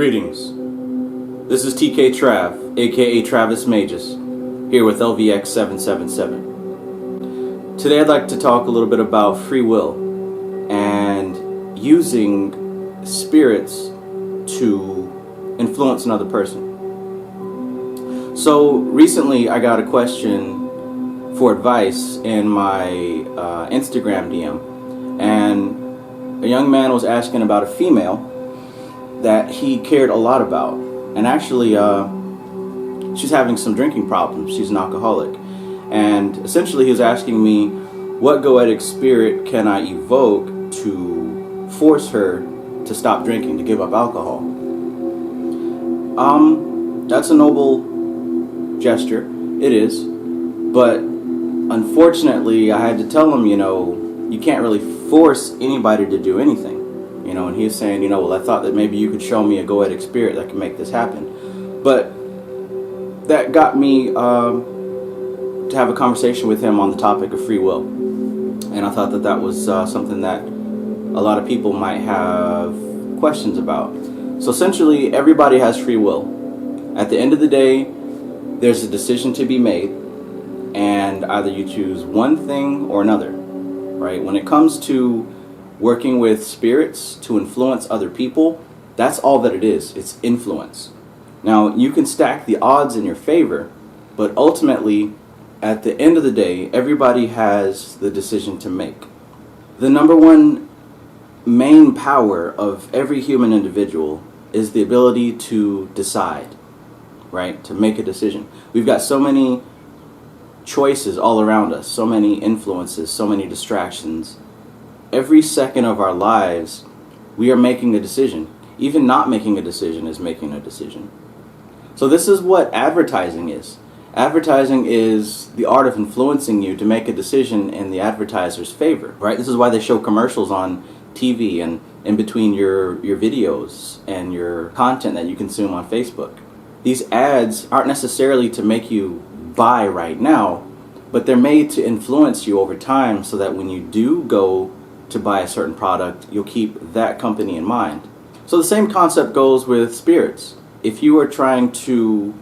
Greetings. This is TK Trav, aka Travis Magus, here with LVX777. Today I'd like to talk a little bit about free will and using spirits to influence another person. So recently I got a question for advice in my Instagram DM, and a young man was asking about a female that he cared a lot about, and actually she's having some drinking problems. She's an alcoholic, and essentially he was asking me, what goetic spirit can I evoke to force her to stop drinking, to give up alcohol? That's a noble gesture, it is, but unfortunately I had to tell him, you can't really force anybody to do anything. And he was saying, well, I thought that maybe you could show me a goetic spirit that could make this happen. But that got me to have a conversation with him on the topic of free will. And I thought that that was something that a lot of people might have questions about. So essentially, everybody has free will. At the end of the day, there's a decision to be made, and either you choose one thing or another, right? When it comes to working with spirits to influence other people, that's all that it is. It's influence. Now, you can stack the odds in your favor, but ultimately, at the end of the day, everybody has the decision to make. The number one main power of every human individual is the ability to decide, right? To make a decision. We've got so many choices all around us, so many influences, so many distractions. Every second of our lives, we are making a decision. Even not making a decision is making a decision. So this is what advertising is. Advertising is the art of influencing you to make a decision in the advertiser's favor, right? This is why they show commercials on TV and in between your videos and your content that you consume on Facebook. These ads aren't necessarily to make you buy right now, but they're made to influence you over time so that when you do go to buy a certain product, you'll keep that company in mind. So the same concept goes with spirits. If you are trying to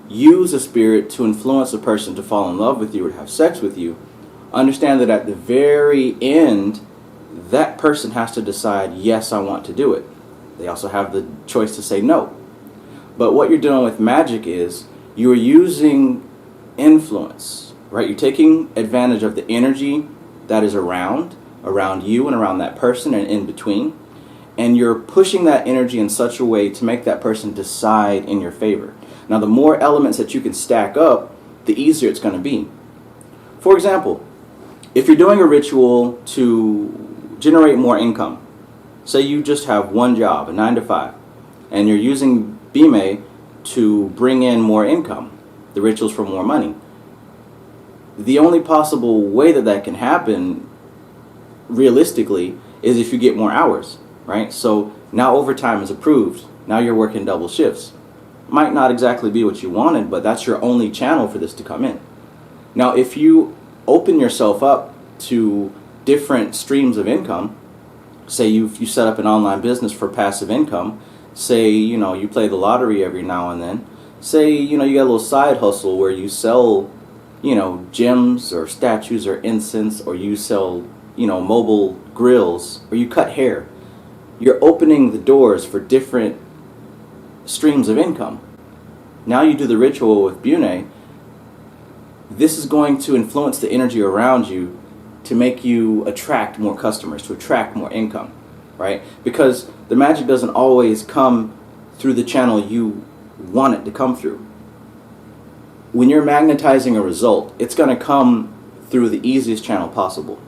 use a spirit to influence a person to fall in love with you or to have sex with you, understand that at the very end, that person has to decide, yes, I want to do it. They also have the choice to say no. But what you're doing with magic is you are using influence, right? You're taking advantage of the energy that is around you and around that person and in between, and you're pushing that energy in such a way to make that person decide in your favor. Now, the more elements that you can stack up, the easier it's going to be. For example, if you're doing a ritual to generate more income, say you just have one job, a 9-to-5, and you're using Bime to bring in more income, the rituals for more money. The only possible way that that can happen realistically is if you get more hours, right? So now overtime is approved. Now you're working double shifts. Might not exactly be what you wanted, but that's your only channel for this to come in. Now, if you open yourself up to different streams of income, say you set up an online business for passive income, say, you play the lottery every now and then, say, you got a little side hustle where you sell, gems or statues or incense, or you sell, mobile grills, or you cut hair. You're opening the doors for different streams of income. Now you do the ritual with Bune. This is going to influence the energy around you to make you attract more customers, to attract more income, right? Because the magic doesn't always come through the channel you want it to come through. When you're magnetizing a result, it's going to come through the easiest channel possible.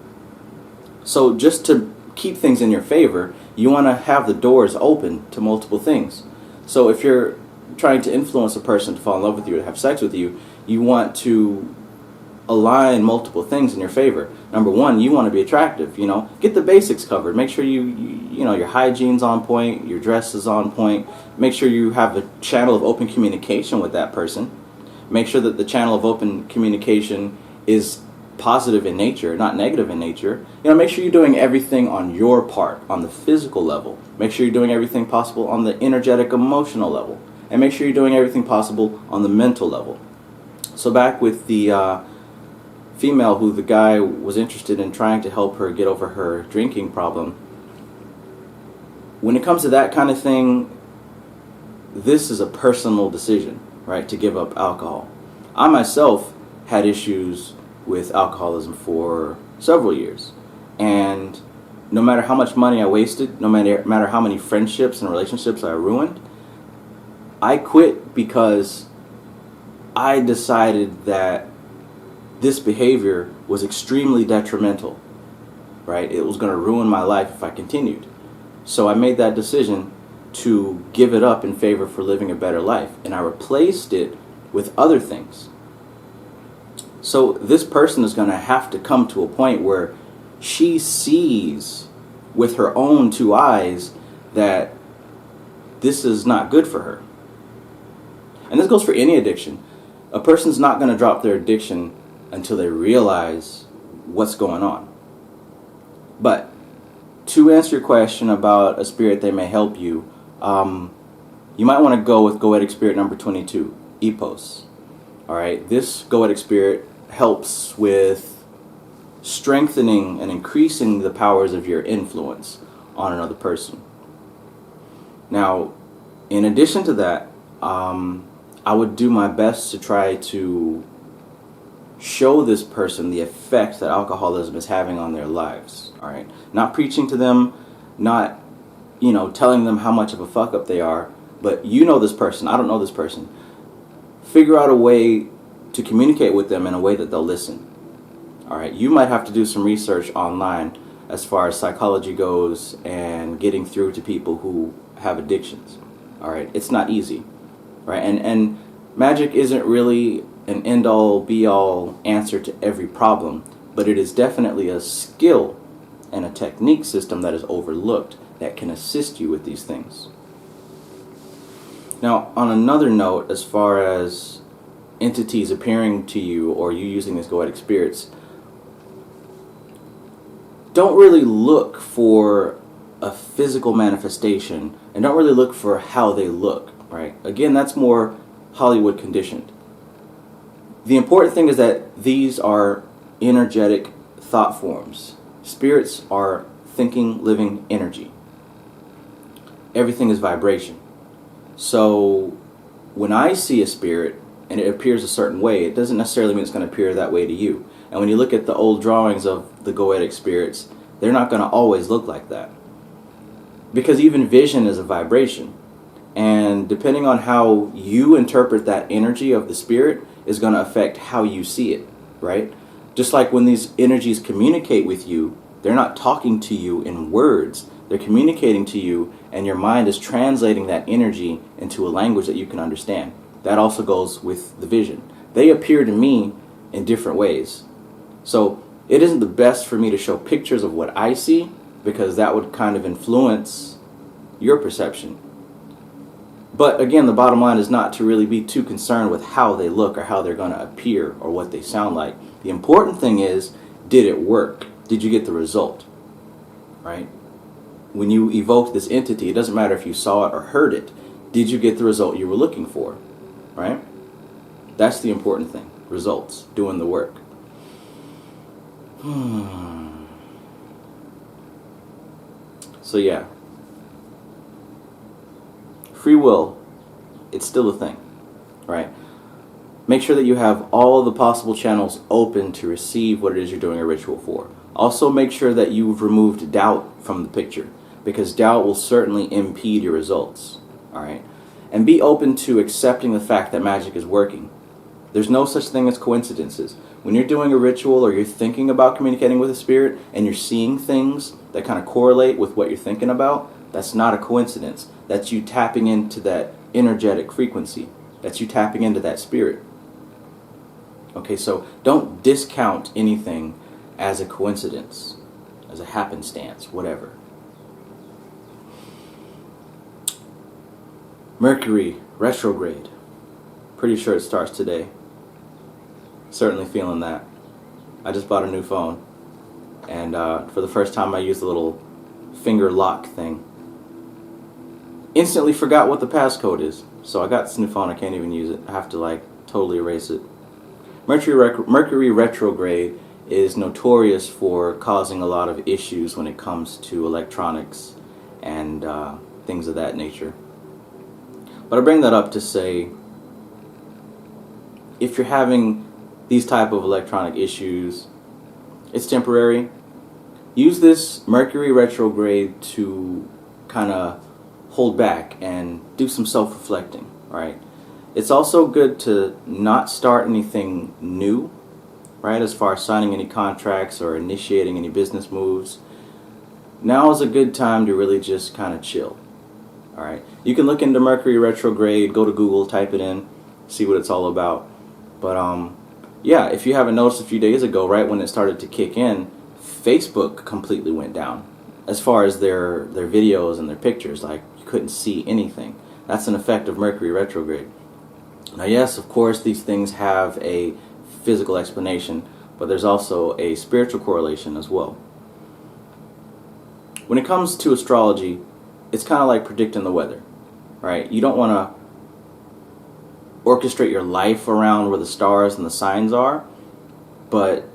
So just to keep things in your favor, you want to have the doors open to multiple things. So if you're trying to influence a person to fall in love with you, to have sex with you, you want to align multiple things in your favor. Number one, you want to be attractive, get the basics covered. Make sure your hygiene's on point, your dress is on point. Make sure you have a channel of open communication with that person. Make sure that the channel of open communication is positive in nature, not negative in nature. Make sure you're doing everything on your part, on the physical level. Make sure you're doing everything possible on the energetic, emotional level. And make sure you're doing everything possible on the mental level. So back with the female who the guy was interested in trying to help her get over her drinking problem, when it comes to that kind of thing, this is a personal decision, right, to give up alcohol. I myself had issues with alcoholism for several years, and no matter how much money I wasted, no matter how many friendships and relationships I ruined, I quit because I decided that this behavior was extremely detrimental, right? It was going to ruin my life if I continued. So I made that decision to give it up in favor for living a better life, and I replaced it with other things. So this person is going to have to come to a point where she sees with her own two eyes that this is not good for her. And this goes for any addiction. A person's not going to drop their addiction until they realize what's going on. But to answer your question about a spirit that may help you, you might want to go with Goetic spirit number 22, Epos. All right, this Goetic spirit helps with strengthening and increasing the powers of your influence on another person. Now, in addition to that, I would do my best to try to show this person the effect that alcoholism is having on their lives. All right, not preaching to them, not telling them how much of a fuck up they are, but this person, I don't know this person. Figure out a way to communicate with them in a way that they'll listen. All right, you might have to do some research online as far as psychology goes and getting through to people who have addictions. All right, it's not easy, right? And magic isn't really an end-all be-all answer to every problem, but it is definitely a skill and a technique system that is overlooked that can assist you with these things. Now, on another note, as far as entities appearing to you or you using these Goetic spirits, don't really look for a physical manifestation and don't really look for how they look, right? Again, that's more Hollywood conditioned. The important thing is that these are energetic thought forms. Spirits are thinking, living energy. Everything is vibration. So when I see a spirit and it appears a certain way, it doesn't necessarily mean it's going to appear that way to you. And when you look at the old drawings of the Goetic spirits, they're not going to always look like that. Because even vision is a vibration. And depending on how you interpret that energy of the spirit is going to affect how you see it, right? Just like when these energies communicate with you, they're not talking to you in words. They're communicating to you, and your mind is translating that energy into a language that you can understand. That also goes with the vision. They appear to me in different ways. So it isn't the best for me to show pictures of what I see, because that would kind of influence your perception. But again, the bottom line is not to really be too concerned with how they look or how they're going to appear or what they sound like. The important thing is, did it work? Did you get the result? Right? When you evoke this entity, it doesn't matter if you saw it or heard it. Did you get the result you were looking for? Right? That's the important thing. Results. Doing the work. So yeah. Free will. It's still a thing. Right? Make sure that you have all the possible channels open to receive what it is you're doing a ritual for. Also make sure that you've removed doubt from the picture, because doubt will certainly impede your results. Alright? And be open to accepting the fact that magic is working. There's no such thing as coincidences. When you're doing a ritual or you're thinking about communicating with a spirit and you're seeing things that kind of correlate with what you're thinking about, that's not a coincidence. That's you tapping into that energetic frequency. That's you tapping into that spirit. Okay, so don't discount anything as a coincidence, as a happenstance, whatever. Mercury Retrograde. Pretty sure it starts today. Certainly feeling that. I just bought a new phone, and for the first time I used the little finger lock thing. Instantly forgot what the passcode is, so I got this new phone. I can't even use it. I have to like totally erase it. Mercury Retrograde is notorious for causing a lot of issues when it comes to electronics and things of that nature. But I bring that up to say, if you're having these type of electronic issues, it's temporary. Use this Mercury Retrograde to kind of hold back and do some self-reflecting, right? It's also good to not start anything new, right, as far as signing any contracts or initiating any business moves. Now is a good time to really just kind of chill, all right? You can look into Mercury Retrograde, go to Google, type it in, see what it's all about. But yeah, if you haven't noticed, a few days ago, right when it started to kick in, Facebook completely went down as far as their videos and their pictures. Like, you couldn't see anything. That's an effect of Mercury Retrograde. Now, yes, of course, these things have a physical explanation, but there's also a spiritual correlation as well. When it comes to astrology, it's kind of like predicting the weather, right? You don't want to orchestrate your life around where the stars and the signs are, but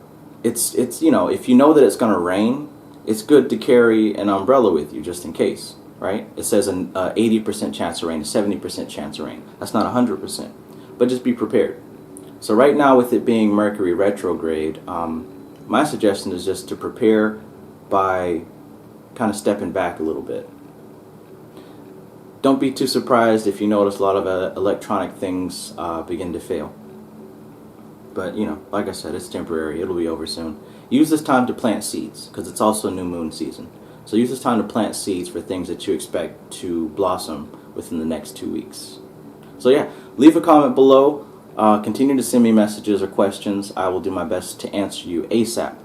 it's you know, if you know that it's going to rain, it's good to carry an umbrella with you just in case, right? It says an 80% chance of rain, a 70% chance of rain. That's not 100%, but just be prepared. So right now, with it being Mercury Retrograde, my suggestion is just to prepare by kind of stepping back a little bit. Don't be too surprised if you notice a lot of electronic things begin to fail. But, you know, like I said, it's temporary. It'll be over soon. Use this time to plant seeds, because it's also new moon season. So use this time to plant seeds for things that you expect to blossom within the next 2 weeks. So yeah, leave a comment below. Continue to send me messages or questions. I will do my best to answer you ASAP.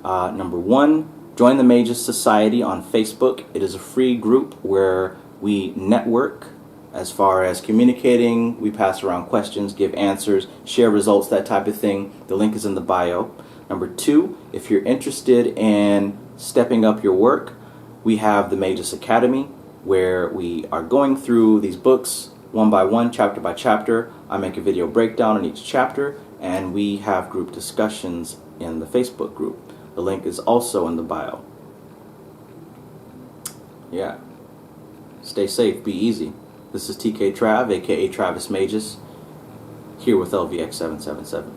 Number 1, join the Magus Society on Facebook. It is a free group where we network as far as communicating. We pass around questions, give answers, share results, that type of thing. The link is in the bio. Number 2, if you're interested in stepping up your work, we have the Magus Academy, where we are going through these books one by one, chapter by chapter. I make a video breakdown on each chapter, and we have group discussions in the Facebook group. The link is also in the bio. Yeah. Stay safe, be easy. This is TK Trav, aka Travis Magus, here with LVX777.